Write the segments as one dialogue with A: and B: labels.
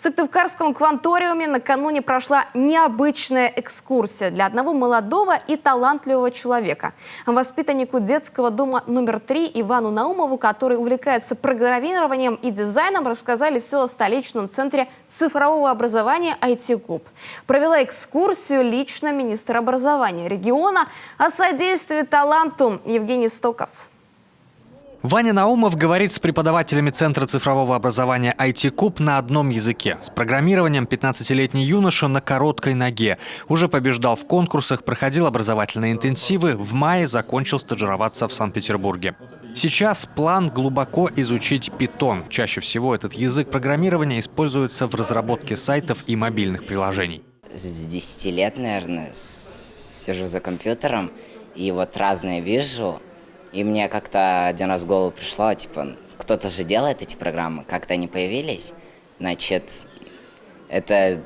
A: В Сыктывкарском кванториуме накануне прошла необычная экскурсия для одного молодого и талантливого человека. Воспитаннику детского дома номер 3 Ивану Наумову, который увлекается программированием и дизайном, рассказали все о столичном центре цифрового образования IT-Куб. Провела экскурсию лично министр образования региона о содействии таланту Евгений Стокас.
B: Ваня Наумов говорит с преподавателями Центра цифрового образования IT-Куб на одном языке. С программированием 15-летний юноша на короткой ноге. Уже побеждал в конкурсах, проходил образовательные интенсивы. В мае закончил стажироваться в Санкт-Петербурге. Сейчас план глубоко изучить Python. Чаще всего этот язык программирования используется в разработке сайтов и мобильных приложений.
C: С 10 лет, наверное, сижу за компьютером и вот разное вижу. И мне как-то один раз в голову пришло, типа, кто-то же делает эти программы, как-то они появились, значит, это,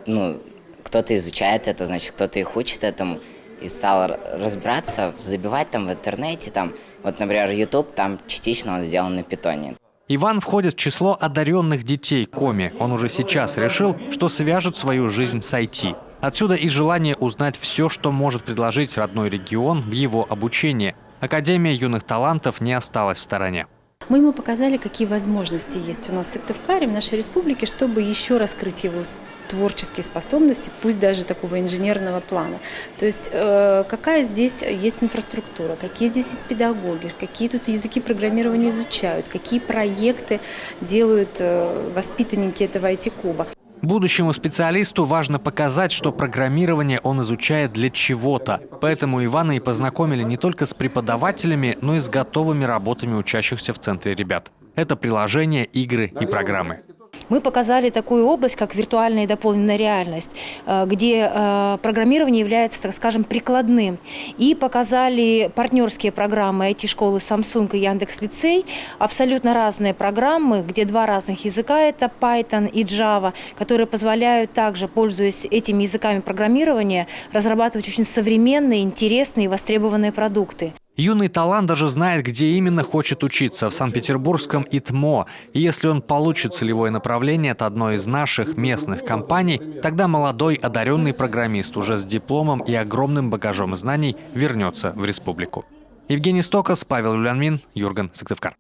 C: кто-то изучает это, значит, кто-то их учит этому. И стал разбираться, забивать там в интернете, там, вот, например, YouTube, там частично он сделан на питоне.
B: Иван входит в число одаренных детей Коми. Он уже сейчас решил, что свяжет свою жизнь с IT. Отсюда и желание узнать все, что может предложить родной регион в его обучении. Академия юных талантов не осталась в стороне.
D: Мы ему показали, какие возможности есть у нас в Сыктывкаре, в нашей республике, чтобы еще раскрыть его творческие способности, пусть даже такого инженерного плана. То есть какая здесь есть инфраструктура, какие здесь есть педагоги, какие тут языки программирования изучают, какие проекты делают воспитанники этого IT-куба.
B: Будущему специалисту важно показать, что программирование он изучает для чего-то. Поэтому Ивана и познакомили не только с преподавателями, но и с готовыми работами учащихся в центре ребят. Это приложения, игры и программы.
E: Мы показали такую область, как виртуальная и дополненная реальность, где программирование является, так скажем, прикладным. И показали партнерские программы IT-школы Samsung и Яндекс.Лицей. Абсолютно разные программы, где два разных языка – это Python и Java, которые позволяют также, пользуясь этими языками программирования, разрабатывать очень современные, интересные и востребованные продукты.
B: Юный талант даже знает, где именно хочет учиться – в Санкт-Петербургском ИТМО. И если он получит целевое направление от одной из наших местных компаний, тогда молодой одаренный программист уже с дипломом и огромным багажом знаний вернется в республику. Евгений Стокас, Павел Юлянмин, Юрген, Сыктывкар.